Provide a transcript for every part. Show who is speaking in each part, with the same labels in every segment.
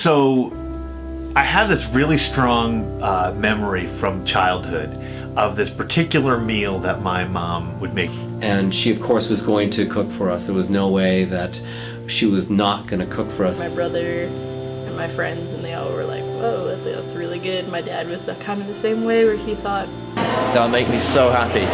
Speaker 1: So I have this really strong memory from childhood of this particular meal that my mom would make.
Speaker 2: And she, of course, was going to cook for us. There was no way that she was not going to cook for us.
Speaker 3: My brother and my friends, and they all were like, whoa, that's really good. My dad was kind of the same way, where he thought,
Speaker 4: that would make me so happy.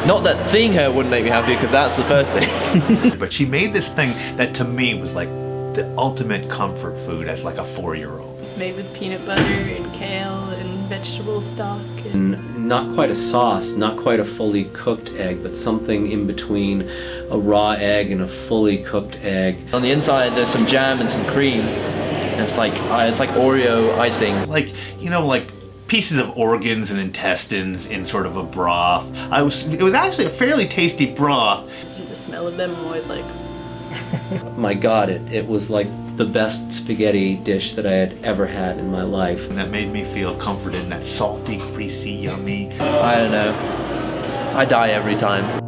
Speaker 4: Not that seeing her wouldn't make me happy, because that's the first thing.
Speaker 1: But she made this thing that to me was like the ultimate comfort food as like a 4-year-old.
Speaker 3: it's made with peanut butter and kale and vegetable stock.
Speaker 2: And not quite a sauce, not quite a fully cooked egg, but something in between a raw egg and a fully cooked egg.
Speaker 4: On the inside, there's some jam and some cream. And it's like Oreo icing.
Speaker 1: Like, you know, like pieces of organs and intestines in sort of a broth. It was actually a fairly tasty broth.
Speaker 3: The smell of them, I'm always like,
Speaker 2: My God, it was like the best spaghetti dish that I had ever had in my life.
Speaker 1: And that made me feel comforted in that salty, greasy, yummy.
Speaker 4: I don't know. I die every time.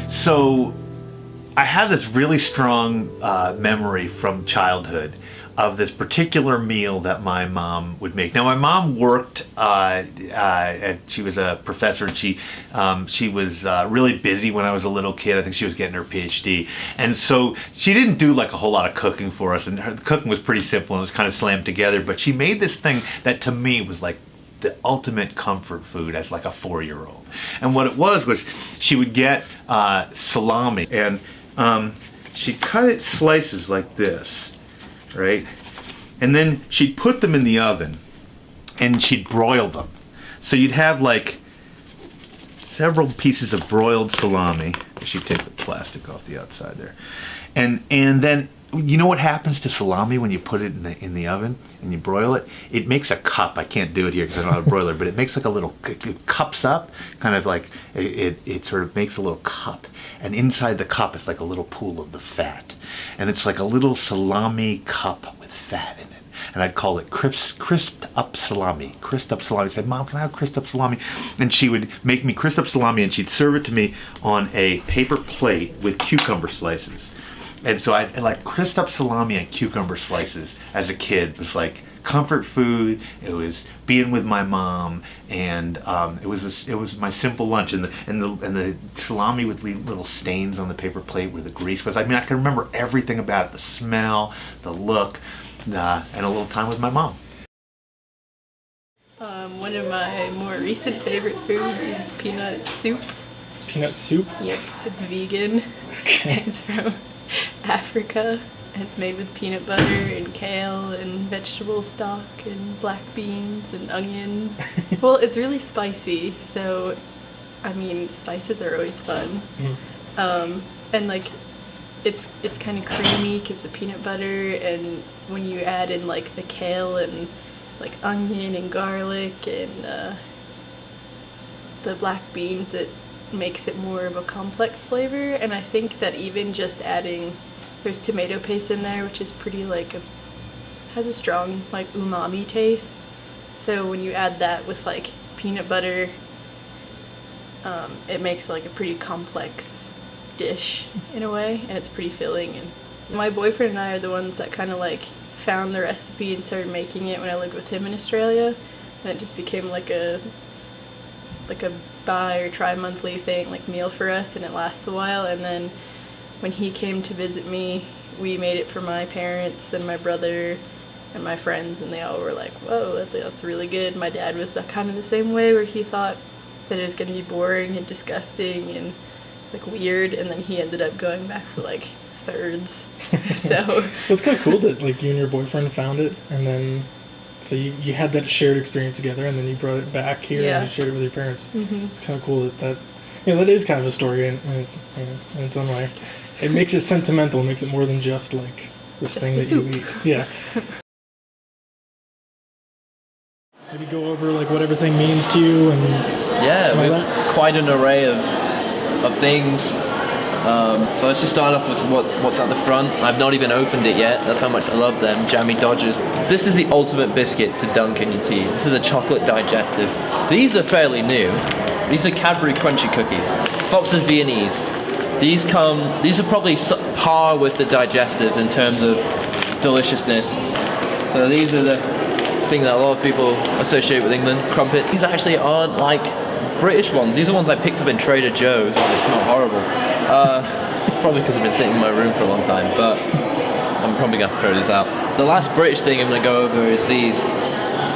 Speaker 1: So I have this really strong memory from childhood of this particular meal that my mom would make. Now, my mom worked, she was a professor, and she was really busy when I was a little kid. I think she was getting her PhD. And so she didn't do like a whole lot of cooking for us, and her cooking was pretty simple and it was kind of slammed together, but she made this thing that to me was like the ultimate comfort food as like a 4-year-old. And what it was she would get salami, and she'd cut it slices like this, right? And then she'd put them in the oven and she'd broil them. So you'd have like several pieces of broiled salami. She'd take the plastic off the outside there. And then you know what happens to salami when you put it in the oven and you broil it? It makes a cup. I can't do it here because I don't have a broiler, but it makes like a little, it cups up, kind of like, it sort of makes a little cup. And inside the cup is like a little pool of the fat. And it's like a little salami cup with fat in it. And I'd call it crisped up salami. Crisped up salami. I said, Mom, can I have crisped up salami? And she would make me crisped up salami and she'd serve it to me on a paper plate with cucumber slices. And so I like crisped up salami and cucumber slices as a kid. It was like comfort food. It was being with my mom, and it was my simple lunch. And the salami with little stains on the paper plate where the grease was. I mean, I can remember everything about it: the smell, the look, and a little time with my mom.
Speaker 3: one of my more recent favorite foods is peanut soup.
Speaker 5: Peanut soup?
Speaker 3: Yep, it's vegan.
Speaker 5: Okay.
Speaker 3: It's from Africa. It's made with peanut butter and kale and vegetable stock and black beans and onions. Well, it's really spicy, so I mean, spices are always fun. And like, it's kind of creamy because the peanut butter, and when you add in like the kale and like onion and garlic and the black beans, it makes it more of a complex flavor. And I think that even just adding, there's tomato paste in there, which is pretty like has a strong like umami taste. So when you add that with like peanut butter, it makes like a pretty complex dish in a way, and it's pretty filling. And my boyfriend and I are the ones that kind of like found the recipe and started making it when I lived with him in Australia, and it just became like a buy or try monthly thing, like meal for us, and it lasts a while. And then when he came to visit me, we made it for my parents and my brother and my friends, and they all were like, whoa, that's really good. My dad was kind of the same way, where he thought that it was going to be boring and disgusting and like weird, and then he ended up going back for like thirds. So
Speaker 5: it's kind of cool that like you and your boyfriend found it, and then so you had that shared experience together, and then you brought it back here and you shared it with your parents. It's kind of cool that that is kind of a story in its own way. It makes it sentimental, makes it more than just like this thing that you eat. Yeah. Maybe go over like what everything means to you and
Speaker 4: we have quite an array of things. So let's just start off with what's at the front. I've not even opened it yet. That's how much I love them, Jammy Dodgers. This is the ultimate biscuit to dunk in your tea. This is a chocolate digestive. These are fairly new. These are Cadbury Crunchy Cookies. Fox's Viennese. These are probably par with the digestives in terms of deliciousness. So these are the thing that a lot of people associate with England, crumpets. These actually aren't like British ones. These are ones I picked up in Trader Joe's. They smell horrible. Probably because I've been sitting in my room for a long time, but I'm probably going to have to throw these out. The last British thing I'm going to go over is these.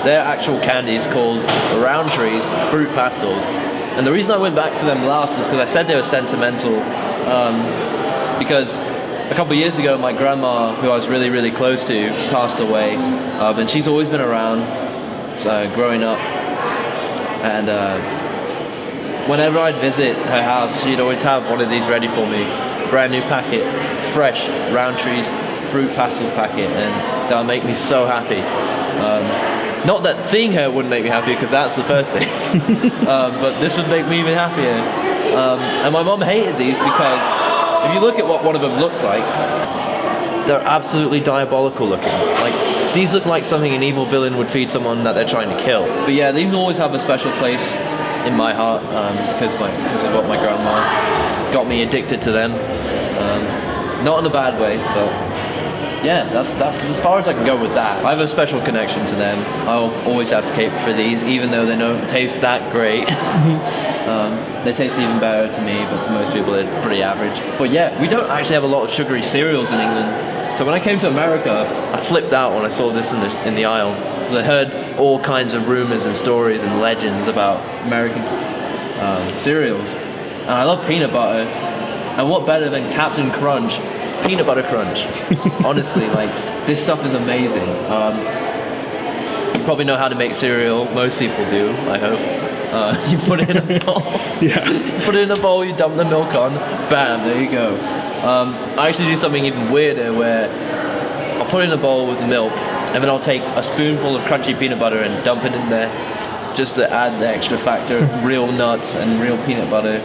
Speaker 4: Their actual candy is called Rowntree's Fruit Pastels. And the reason I went back to them last is because I said they were sentimental, because a couple of years ago, my grandma, who I was really, really close to, passed away, and she's always been around, growing up, and whenever I'd visit her house, she'd always have one of these ready for me, brand new packet, fresh Rowntree's Fruit Pastels packet, and that would make me so happy. Not that seeing her wouldn't make me happy, because that's the first thing, but this would make me even happier. And my mum hated these because if you look at what one of them looks like, they're absolutely diabolical looking. Like, these look like something an evil villain would feed someone that they're trying to kill. But yeah, these always have a special place in my heart, because of what my grandma got me addicted to them. Not in a bad way, but yeah, that's as far as I can go with that. I have a special connection to them. I'll always advocate for these, even though they don't taste that great. They taste even better to me, but to most people they're pretty average. But yeah, we don't actually have a lot of sugary cereals in England. So when I came to America, I flipped out when I saw this in the aisle, because I heard all kinds of rumors and stories and legends about American cereals. And I love peanut butter. And what better than Captain Crunch peanut butter crunch? Honestly, like, this stuff is amazing. You probably know how to make cereal. Most people do, I hope. You put it in a bowl.
Speaker 5: Yeah.
Speaker 4: You put it in a bowl, you dump the milk on, bam, there you go. I actually do something even weirder where I'll put it in a bowl with the milk, and then I'll take a spoonful of crunchy peanut butter and dump it in there, just to add the extra factor of real nuts and real peanut butter.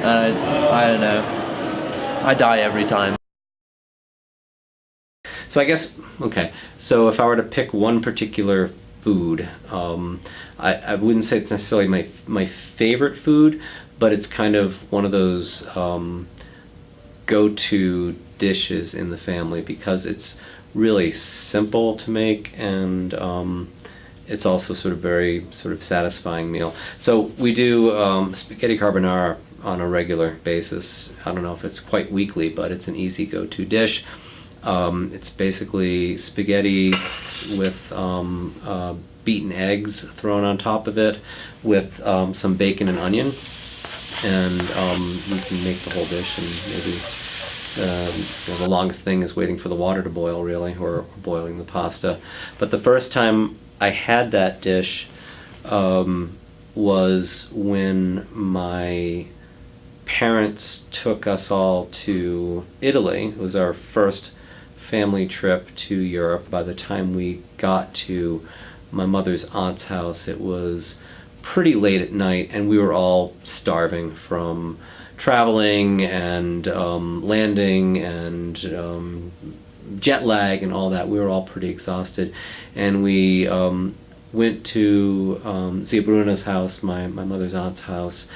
Speaker 4: I don't know. I die every time.
Speaker 2: So I guess, okay, so if I were to pick one particular food, I wouldn't say it's necessarily my favorite food, but it's kind of one of those go-to dishes in the family, because it's really simple to make, and it's also sort of very sort of satisfying meal. So we do spaghetti carbonara on a regular basis. I don't know if it's quite weekly, but it's an easy go-to dish. It's basically spaghetti with beaten eggs thrown on top of it, with some bacon and onion, and you can make the whole dish. And maybe the longest thing is waiting for the water to boil, really, or boiling the pasta. But the first time I had that dish was when my parents took us all to Italy. It was our first family trip to Europe. By the time we got to my mother's aunt's house, it was pretty late at night, and we were all starving from traveling and landing and jet lag and all that. We were all pretty exhausted, and we went to Zia Bruna's house, my mother's aunt's house,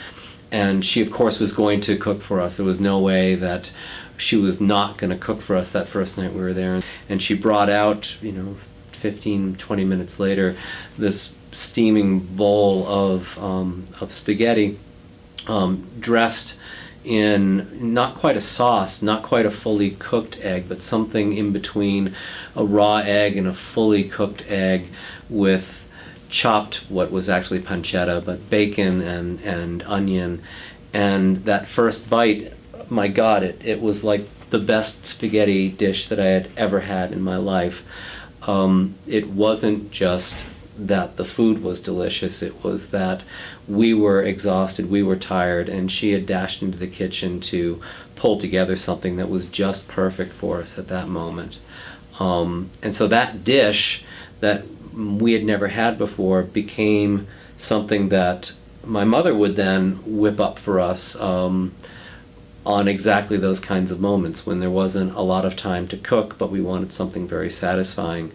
Speaker 2: and she of course was going to cook for us. There was no way that she was not going to cook for us that first night we were there. And she brought out, 15-20 minutes later, this steaming bowl of spaghetti, dressed in not quite a sauce, not quite a fully cooked egg, but something in between a raw egg and a fully cooked egg, with chopped, what was actually pancetta, but bacon and onion. And that first bite, my God, it was like the best spaghetti dish that I had ever had in my life. It wasn't just that the food was delicious, it was that we were exhausted, we were tired, and she had dashed into the kitchen to pull together something that was just perfect for us at that moment. And so that dish that we had never had before became something that my mother would then whip up for us on exactly those kinds of moments when there wasn't a lot of time to cook, but we wanted something very satisfying.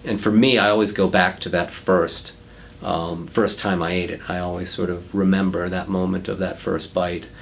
Speaker 2: And for me, I always go back to that first time I ate it. I always sort of remember that moment of that first bite.